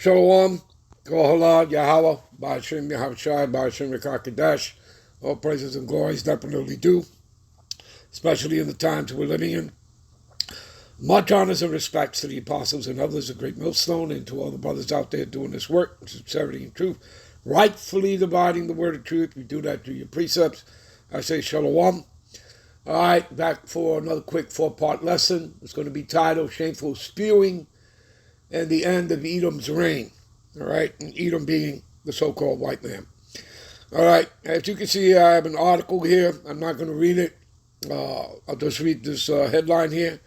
Shalom, Kohalad, Yahweh, Ba'ashem Yahavshai, Ba'ashem Yekakadesh. All praises and glories definitely due, especially in the times we're living in. Much honors and respects to the apostles and others, a great millstone, and to all the brothers out there doing this work, sincerity and truth, rightfully dividing the word of truth. We do that through your precepts. I say shalom. All right, back for another quick 4-part lesson. It's going to be titled Shameful, Spewing, and the End of Edom's Reign. All right, and Edom being the so-called white man. All right, as you can see, I have an article here. I'm not going to read it. I'll just read this headline here.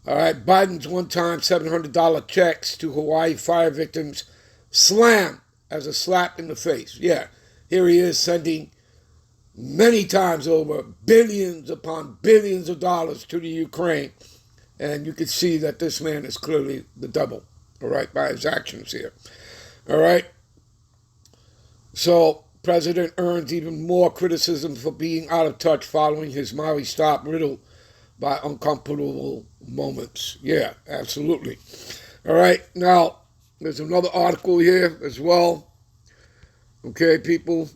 All right, Biden's one-time $700 checks to Hawaii fire victims slam as a slap in the face. Yeah, here he is sending many times over billions upon billions of dollars to the Ukraine. And you can see that this man is clearly the devil, all right, by his actions here. All right. So, President earns even more criticism for being out of touch following his Maui stop riddled by uncomfortable moments. Yeah, absolutely. All right. Now, there's another article here as well. Okay, people.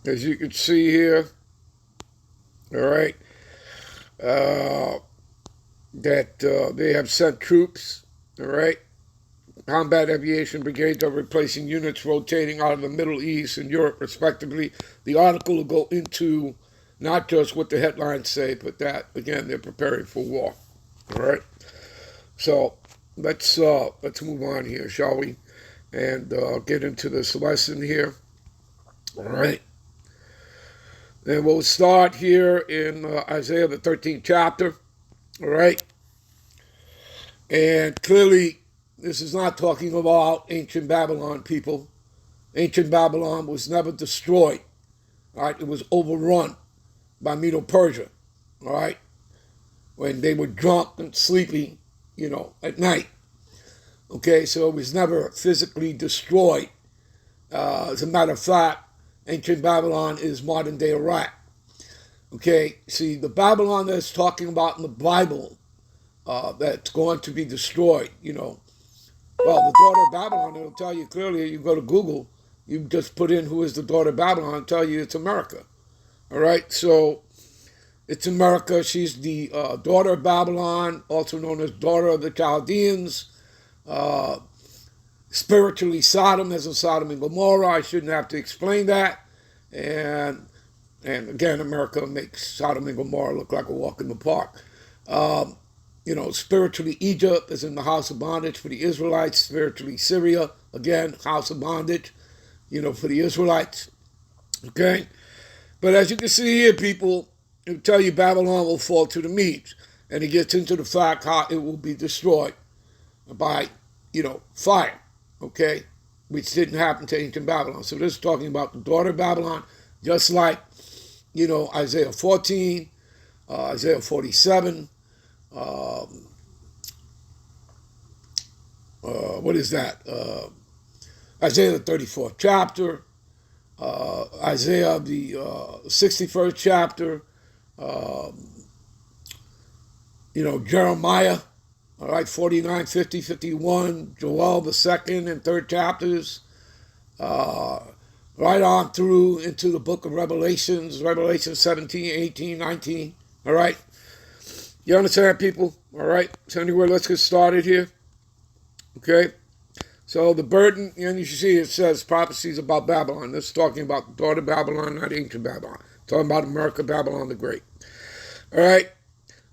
As you can see here, all right, that they have sent troops, all right, combat aviation brigades are replacing units rotating out of the Middle East and Europe, respectively. The article will go into not just what the headlines say, but that, again, they're preparing for war, all right? So let's move on here, shall we? And get into this lesson here, all right? And we'll start here in Isaiah, the 13th chapter, all right? And clearly, this is not talking about ancient Babylon, people. Ancient Babylon was never destroyed, all right? It was overrun by Medo-Persia, all right? When they were drunk and sleepy, at night. Okay, so it was never physically destroyed. As a matter of fact, ancient Babylon is modern-day Iraq. Okay, see, the Babylon that's talking about in the Bible that's going to be destroyed, well, the daughter of Babylon, it'll tell you clearly. You go to Google, you just put in who is the daughter of Babylon, it'll tell you it's America. All right, so it's America. She's the daughter of Babylon, also known as daughter of the Chaldeans. Spiritually Sodom, as in Sodom and Gomorrah. I shouldn't have to explain that. And again, America makes Sodom and Gomorrah look like a walk in the park. Spiritually Egypt is in the house of bondage for the Israelites. Spiritually Syria, again, house of bondage, for the Israelites. Okay? But as you can see here, people, it'll tell you Babylon will fall to the Medes. And it gets into the fact how it will be destroyed by, fire. Okay, which didn't happen to ancient Babylon. So this is talking about the daughter of Babylon, just like, Isaiah 14, Isaiah 47, what is that? Isaiah the 34th chapter, Isaiah the 61st chapter, Jeremiah, all right, 49, 50, 51, Joel, the 2nd and 3rd chapters, right on through into the book of Revelations, Revelation 17, 18, 19, all right? You understand, people? All right? So anyway, let's get started here, okay? So the burden, and you should see it says prophecies about Babylon. This is talking about the daughter of Babylon, not ancient Babylon. Talking about America, Babylon the Great. All right?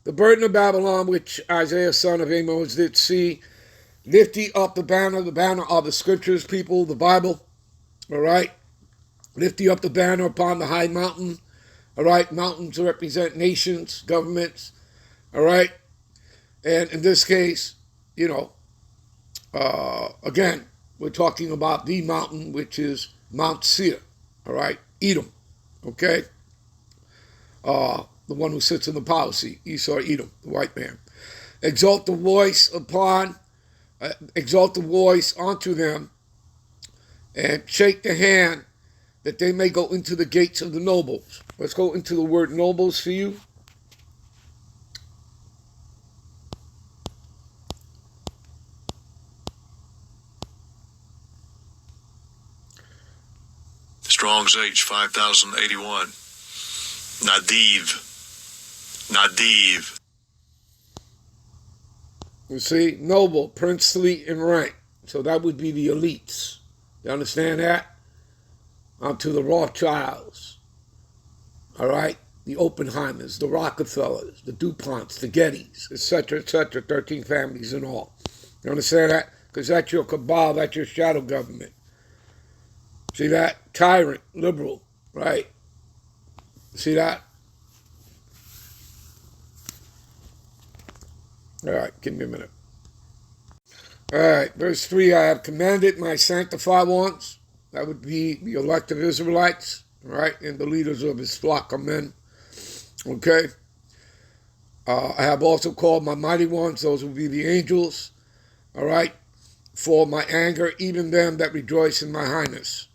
The burden of Babylon, which Isaiah, son of Amos, did see, lift ye up the banner of the scriptures, people, the Bible, all right? Lift ye up the banner upon the high mountain, all right? Mountains represent nations, governments, all right? And in this case, again, we're talking about the mountain, which is Mount Seir, all right? Edom, okay? The one who sits in the power seat, Esau, Edom, the white man. Exalt the voice onto them, and shake the hand that they may go into the gates of the nobles. Let's go into the word nobles for you. Strong's H 5081. Nadiv. You see, noble, princely in rank. So that would be the elites. You understand that? To the Rothschilds. All right? The Oppenheimers, the Rockefellers, the DuPonts, the Gettys, etc., etc., 13 families in all. You understand that? Because that's your cabal, that's your shadow government. See that? Tyrant, liberal, right? See that? All right, give me a minute. All right, verse 3, I have commanded my sanctified ones, that would be the elected Israelites, right, and the leaders of his flock of men, okay? I have also called my mighty ones, those will be the angels, all right, for my anger, even them that rejoice in my highness.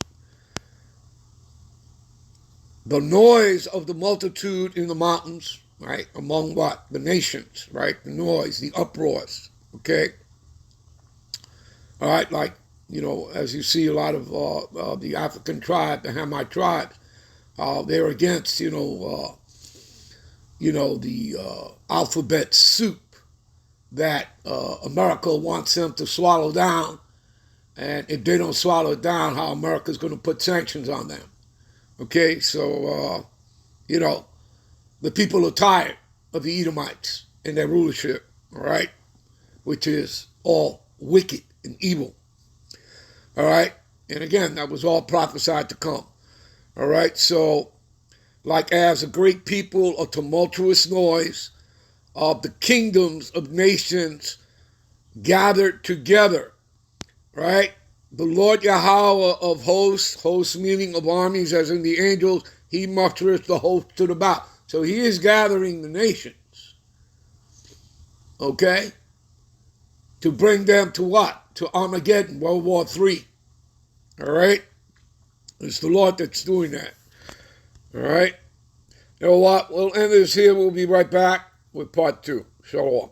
The noise of the multitude in the mountains, right, among what? The nations, right, the noise, the uproars, okay? All right, like, you know, as you see a lot of the African tribe, the Hamite tribes, they're against, the alphabet soup that America wants them to swallow down. And if they don't swallow it down, how America's going to put sanctions on them. Okay, so, the people are tired of the Edomites and their rulership, all right, which is all wicked and evil. All right, and again, that was all prophesied to come. All right, so like as a great people, a tumultuous noise of the kingdoms of nations gathered together, right? The Lord Yahweh of hosts meaning of armies, as in the angels, he mustereth the host to the bout. So he is gathering the nations, okay? To bring them to what? To Armageddon, World War III. All right? It's the Lord that's doing that. All right? You know what? We'll end this here. We'll be right back with part 2. Shalom.